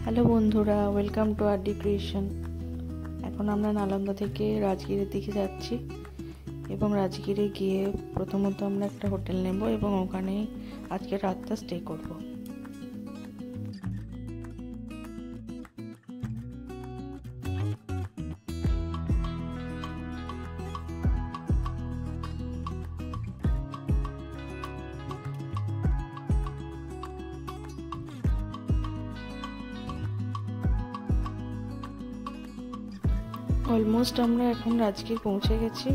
Hello বন্ধুরা, welcome to RD creation. এখন আমরা নালন্দা থেকে রাজগিরের দিকে যাচ্ছি এবং রাজগিরে গিয়ে প্রথমত আমরা একটা হোটেল নেব এবং ওখানেই আজকে রাতটা স্টে করব। অলমোস্ট আমরা এখন রাজগীর পৌঁছে গেছি।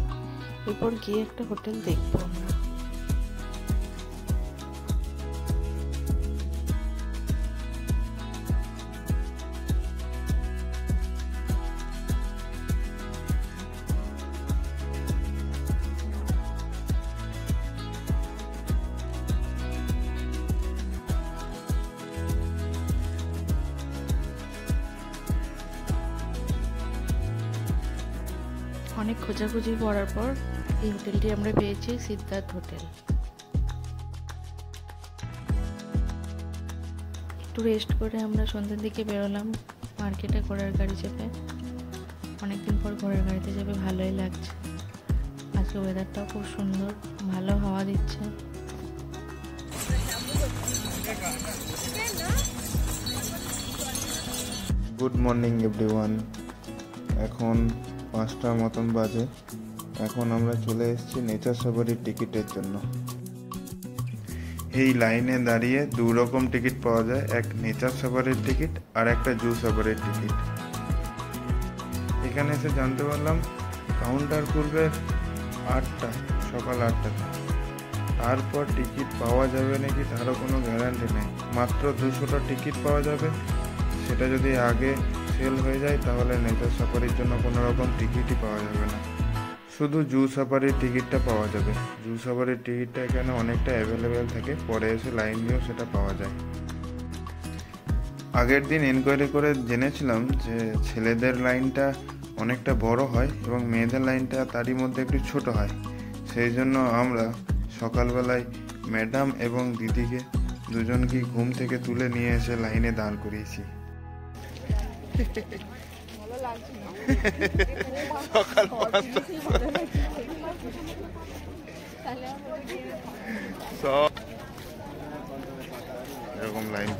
এরপর গিয়ে একটা হোটেল দেখবো আমরা। অনেক খোঁজাখুঁজি করার পর এই হোটেলটি আমরা পেয়েছি, সিদ্ধার্থ হোটেল। একটু রেস্ট করে আমরা সন্ধ্যের দিকে বেরোলাম মার্কেটে ঘোড়ার গাড়ি চেপে। অনেকদিন পর ঘোড়ার গাড়িতে যাবে, ভালোই লাগছে। আজকে ওয়েদারটাও খুব সুন্দর, ভালো হাওয়া দিচ্ছে। Good morning everyone. এখন 5টার মতন বাজে। এখন আমরা চলে এসেছি নেচার সাফারির টিকিটের জন্য। এই লাইনে দাঁড়িয়ে দু রকম টিকিট পাওয়া যায়, এক নেচার সাফারির টিকিট আর একটা জু সাফারির টিকিট। এখানে এসে জানতে পারলাম কাউন্টার খুলবে 8টা, সকাল 8টাতে। তারপর টিকিট পাওয়া যাবে নাকি তারও কোনো গ্যারান্টি নেই। মাত্র 200টা টিকিট পাওয়া যাবে। সেটা যদি আগে সেল হয়ে যায় তাহলে নেচার সাফারির জন্য কোনো রকম টিকিটই পাওয়া যাবে না, শুধু জু সাফারির টিকিটটা পাওয়া যাবে। জু সাফারির টিকিটটা এখানে অনেকটা অ্যাভেলেবেল থাকে, পরে এসে লাইন দিয়েও সেটা পাওয়া যায়। আগের দিন এনকোয়ারি করে জেনেছিলাম যে ছেলেদের লাইনটা অনেকটা বড় হয় এবং মেয়েদের লাইনটা তারই মধ্যে একটু ছোট হয়। সেই জন্য আমরা সকালবেলায় ম্যাডাম এবং দিদিকে দুজনকে ঘুম থেকে তুলে নিয়ে এসে লাইনে দাঁড় করিয়েছি। সকাল 5টা সব এরকম লাইন।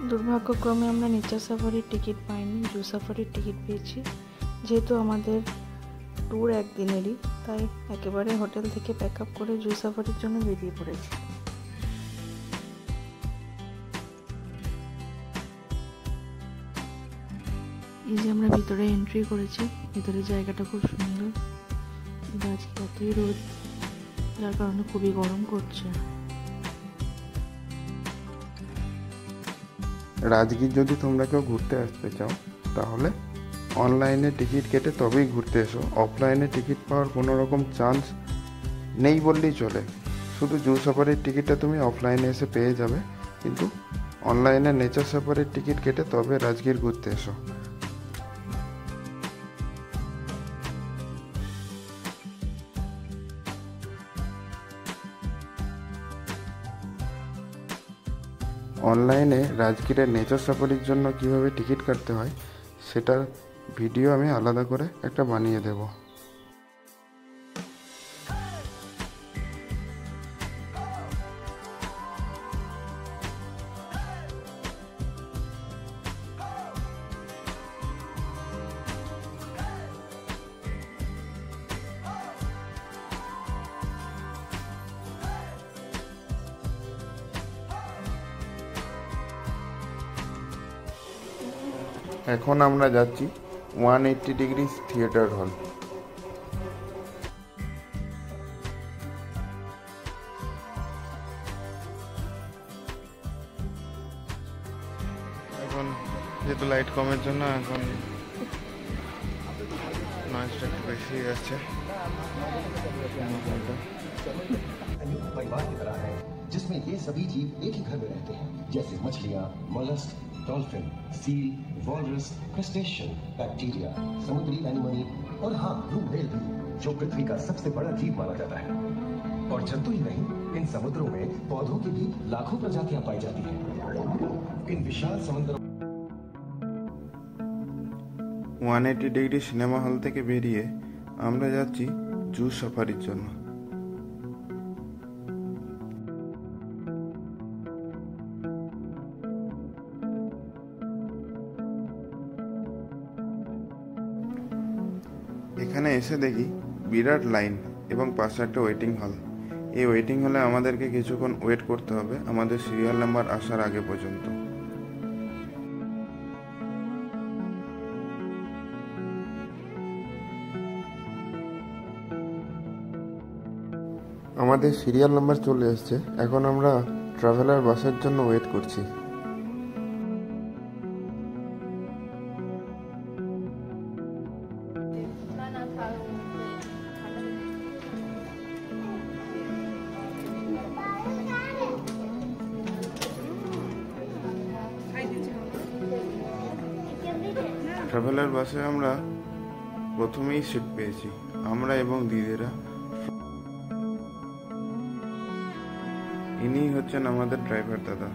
দুর্ভাগ্যক্রমে আমরা নেচার সাফারির টিকিট পাইনি, জু সাফারির টিকিট পেয়েছি। যেহেতু আমাদের ট্যুর একদিনেরই, তাই একেবারে হোটেল থেকে প্যাক আপ করে জু সাফারির জন্য বেরিয়ে পড়েছি। এই যে আমরা ভিতরে এন্ট্রি করেছি। ভিতরে জায়গাটা খুব সুন্দর। আজকে এতই রোদ, যার কারণে খুবই গরম করছে। রাজগীর যদি তোমরা কেউ ঘুরতে আসতে চাও তাহলে অনলাইনে টিকিট কেটে তবেই ঘুরতে এসো। অফলাইনে টিকিট পাওয়ার কোনো রকম চান্স নেই বললেই চলে। শুধু জু সাফারির টিকিটটা তুমি অফলাইনে এসে পেয়ে যাবে, কিন্তু অনলাইনে নেচার সাফারির টিকিট কেটে তবে রাজগীর ঘুরতে এসো। অনলাইনে রাজগীরের নেচার সাফারির জন্য কিভাবে টিকিট কাটতে হয় সেটার ভিডিও আমি আলাদা করে একটা বানিয়ে দেব। এখন আমরা যাচ্ছি 180 ডিগ্রিস থিয়েটার হল। এখন যেহেতু লাইট কমের জন্য এখন নয়েজটা একটু বেশি আসছে। जिसमें ये सभी जीव एक ही घर में रहते हैं, जैसे मछलियां, mollusc, dolphin, seal, walrus, crustacean, bacteria, समुद्री एनिमल और हाँ, ब्लू व्हेल भी, जो पृथ्वी का सबसे बड़ा जीव माना जाता है। और जंतु ही नहीं, इन समुद्रों में पौधों की भी लाखों प्रजातियां पाई जाती हैं। इन विशाल समुद्रों 180 ডিগ্রি সিনেমা হল থেকে বেরিয়ে আমরা যাচ্ছি জু সাফারির জন্য। এখানে এসে দেখি বিরাট লাইন এবং পাশে একটা ওয়েটিং হল। এই ওয়েটিং হলে আমাদেরকে কিছুক্ষণ ওয়েট করতে হবে আমাদের সিরিয়াল নাম্বার আসার আগে পর্যন্ত। আমাদের সিরিয়াল নাম্বার চলে এসেছে, এখন আমরা ট্রাভেলার বাসের জন্য ওয়েট করছি। ট্রাভেলার বাসে আমরা প্রথমেই সিট পেয়েছি, আমরা এবং দিদিরা। ইনি হচ্ছেন আমাদের ড্রাইভার দাদা।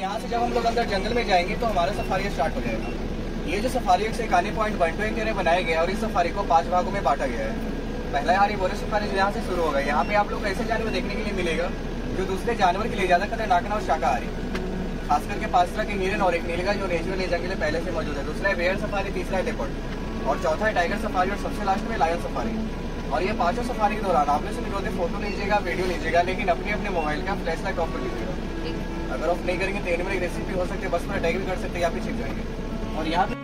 यहाँ से जब हम लोग अंदर जंगल में जाएंगे तो हमारा सफारी स्टार्ट हो जाएगा। ये जो सफारी से गाने पॉइंट 1 to 1 के लिए बनाया गया है और इस सफारी को 5 भागों में बांटा गया है। पहला हरिबोरे सफारी यहाँ से शुरू होगा। यहाँ पे आप लोग ऐसे जानवर देखने के लिए मिलेगा जो दूसरे जानवर के लिए ज्यादा खतरनाक ना और शाकाहारी, खास करके 5 तरह के हिरन और एक नीलगाय जो नेचुरल एरिया के लिए पहले से मौजूद है। दूसरा है बेयर सफारी, तीसरा है लेपर्ड और चौथा है टाइगर सफारी और सबसे लास्ट में लायन सफारी। और ये पांचों सफारी के दौरान आप लोग से निरोधे फोटो लीजिएगा, वीडियो लीजिएगा, लेकिन अपने अपने मोबाइल का फ्लैश लाइट ऑफ कर लीजिएगा। अगर ऑफ नहीं करेंगे तो एनिमल एग्रेसिव भी हो सकते हैं, बस पर अटैक भी कर सकते हैं या फिर छिप जाएंगे। और यहाँ पे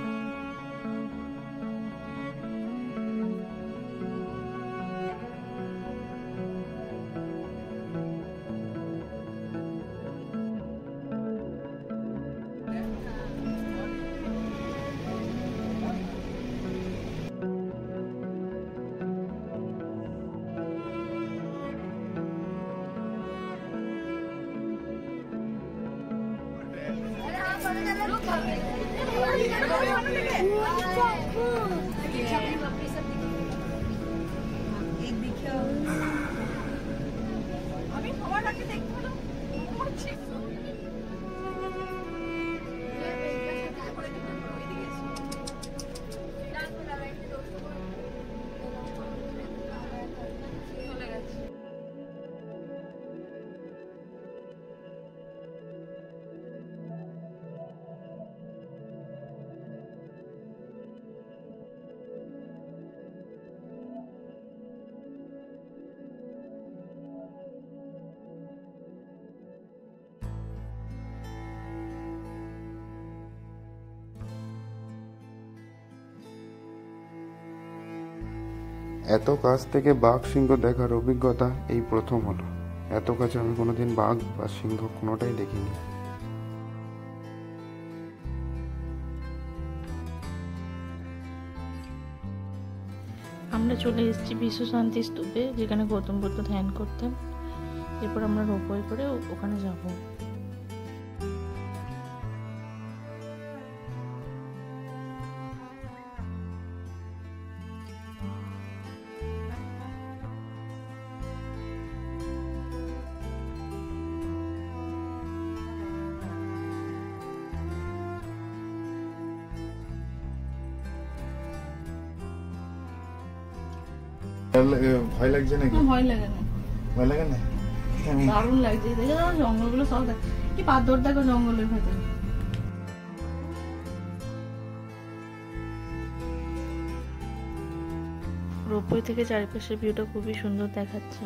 এত কাছ থেকে বাঘ সিংহ দেখার অভিজ্ঞতা এই প্রথম হলো। এত কাছে আমি কোনোদিন বাঘ বা সিংহ কোনোটাই দেখিনি। আমরা চলে এসেছি বিশ্ব শান্তি স্তূপে, যেখানে গৌতম বুদ্ধ ধ্যান করতেন। এরপর আমরা রোপওয়ে করে ওখানে যাব। ভয় লাগছে নাকি? ভয় লাগে না, ভয় লাগে না, দারুণ লাগছে। দেখে দাও জঙ্গলগুলো সব কি পাথর দেখো জঙ্গলের ভেতরে। রোপওয়ে থেকে চারিপাশের ভিউটা খুবই সুন্দর দেখাচ্ছে।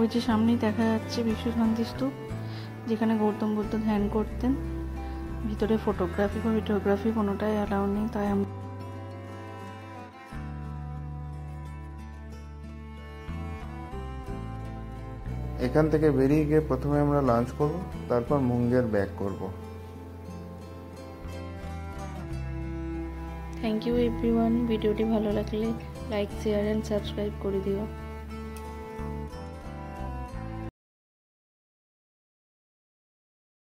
ওই যে সামনেই দেখা যাচ্ছে বিশ্ব শান্তি স্তূপ, যেখানে গৌতম বুদ্ধ ধ্যান করতেন। ভিতরে ফটোগ্রাফি বা ভিডিওগ্রাফি কোনোটাই অ্যালাউ নেই, তাই আমরা এখান থেকে বেরিয়ে গিয়ে প্রথমে আমরা লাঞ্চ করব, তারপর মুঙ্গের ব্যাক করব। Thank you everyone. ভিডিওটি ভালো লাগলে লাইক, শেয়ার অ্যান্ড সাবস্ক্রাইব করে দিও।